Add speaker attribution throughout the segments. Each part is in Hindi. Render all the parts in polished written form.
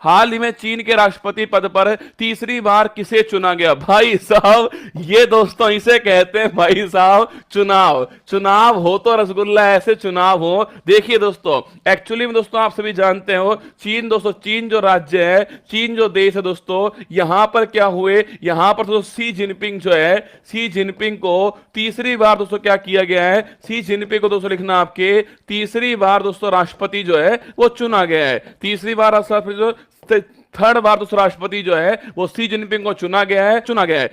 Speaker 1: हाल ही में चीन के राष्ट्रपति पद पर तीसरी बार किसे चुना गया? भाई साहब ये दोस्तों इसे कहते हैं भाई साहब चुनाव। चुनाव हो तो रसगुल्ला, ऐसे चुनाव हो। देखिए दोस्तों, एक्चुअली में दोस्तों आप सभी जानते हो चीन, दोस्तों चीन जो राज्य है, चीन जो देश है दोस्तों, यहां पर क्या हुए, यहां पर दोस्तों सी जिनपिंग जो है, सी जिनपिंग को तीसरी बार दोस्तों क्या किया गया है, सी जिनपिंग को दोस्तों लिखना आपके तीसरी बार दोस्तों राष्ट्रपति जो है वो चुना गया है। तीसरी बार राष्ट्रपति जो थर्ड बार दोस्तों राष्ट्रपति जो है वो सी जिनपिंग को चुना गया है।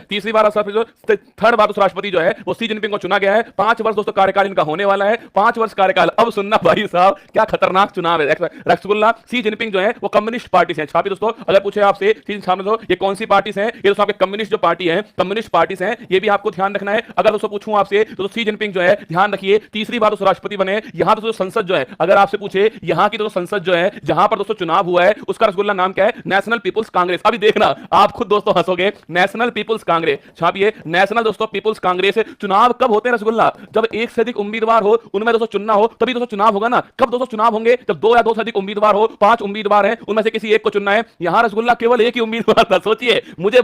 Speaker 1: तीसरी बार राष्ट्रपति जो थर्ड बार दोस्तों राष्ट्रपति जो है वो सी जिनपिंग को चुना गया है। 5 वर्ष दोस्तों कार्यकाल इनका होने वाला है, 5 वर्ष कार्यकाल। अब सुनना भाई साहब क्या खतरनाक चुनाव है रसगुल्ला। सी जिनपिंग जो है वो कम्युनिस्ट पार्टी से छापी दोस्तों। अगर पूछे आपसे सामने दो ये कौन सी पार्टी से, ये दोस्तों आपके कम्युनिस्ट जो पार्टी है, कम्युनिस्ट पार्टी से, ये भी आपको ध्यान रखना है। अगर दोस्तों पूछूं आपसे तो सी जिनपिंग जो है, ध्यान रखिए, तीसरी बार दोस्तों राष्ट्रपति बने। यहां दोस्तों संसद जो है, अगर आपसे पूछे यहां की दोस्तों संसद जो है जहां पर दोस्तों चुनाव हुआ है उसका रसगुल्ला नाम क्या है? National people's congress. अभी देखना आप खुद दोस्तों हंसोगे, नेशनल पीपुल्स कांग्रेस छापिए, नेशनल दोस्तों पीपुल्स कांग्रेस। चुनाव कब होते हैं रसगुल्ला? जब एक से अधिक उम्मीदवार हो, उनमें दोस्तों चुनना हो, तभी दोस्तों चुनाव होगा ना। कब दोस्तों चुनाव होंगे? जब 2 या 2 से अधिक उम्मीदवार हो, 5 उम्मीदवार हैं, उनमें से किसी एक को चुनना है। यहां रसगुल्ला केवल एक ही उम्मीदवार था। सोचिए, मुझे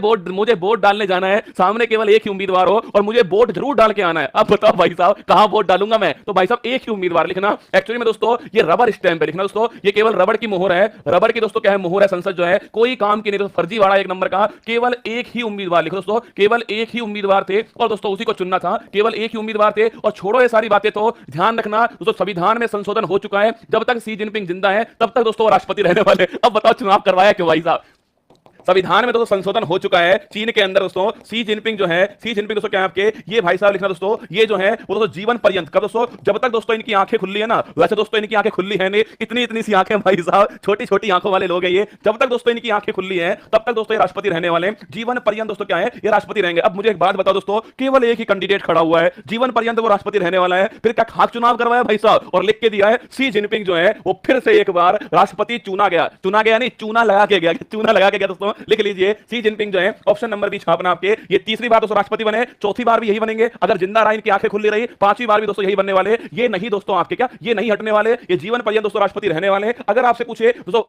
Speaker 1: वोट डालने जाना है, सामने केवल एक ही उम्मीदवार हो और मुझे वोट जरूर डाल के आना है। अब बताओ भाई साहब कहां वोट डालूंगा मैं? तो भाई साहब एक ही उम्मीदवार लिखना। एक्चुअली में दोस्तों ये रबर स्टैंप पे लिखना दोस्तों, ये केवल रबर की मोहर है, रबर की दोस्तों क्या है, मोहर है संसद जो है, कोई काम की नहीं दोस्तों, फर्जीवाड़ा एक नंबर का। केवल एक ही उम्मीदवार लिखो दोस्तों, केवल एक ही उम्मीदवार थे और दोस्तों उसी को चुनना था, केवल एक ही उम्मीदवार थे। और छोड़ो ये सारी बातें, तो ध्यान रखना दोस्तों संविधान में संशोधन हो चुका है, जब तक सी जिनपिंग जिंदा है तब तक दोस्तों राष्ट्रपति रहने वाले। अब बताओ चुनाव करवाया क्यों भाई साहब? संविधान में दोस्तों संशोधन हो चुका है चीन के अंदर दोस्तों। सी जिनपिंग जो है, सी जिनपिंग दोस्तों क्या है आपके, ये भाई साहब लिखना दोस्तों, ये जो है वो दोस्तों जीवन पर्यंत। कब दोस्तों? जब तक दोस्तों इनकी आंखें खुली है ना। वैसे दोस्तों इनकी आंखें खुली है नहीं, इतनी इतनी सी आंखें भाई साहब, छोटी छोटी आंखों वाले लोग हैं ये। जब तक दोस्तों इनकी आंखें खुली है तब तक दोस्तों ये राष्ट्रपति रहने वाले, जीवन पर्यंत दोस्तों क्या है, ये राष्ट्रपति रहेंगे। अब मुझे एक बात बताओ दोस्तों, केवल एक ही कैंडिडेट खड़ा हुआ है, जीवन पर्यंत वो राष्ट्रपति रहने वाला है, फिर क्या खाक चुनाव करवाया भाई साहब और लिख के दिया है सी जिनपिंग जो है वो फिर से एक बार राष्ट्रपति चुना गया। चुना गया नहीं, चूना लगा के गया, चूना लगा के गया दोस्तों। लिख लीजिए सी जिनपिंग जो है, ऑप्शन नंबर बी छापना आपके, ये तीसरी बार दोस्तों राष्ट्रपति बने, चौथी बार भी यही बनेंगे अगर जिंदा रहा, इनकी आंखें खुली रही, 5वीं बार भी दोस्तों यही बनने वाले। ये नहीं दोस्तों आपके क्या, ये नहीं हटने वाले, ये जीवन पर्यंत दोस्तों राष्ट्रपति रहने वाले। अगर आपसे पूछे दोस्तों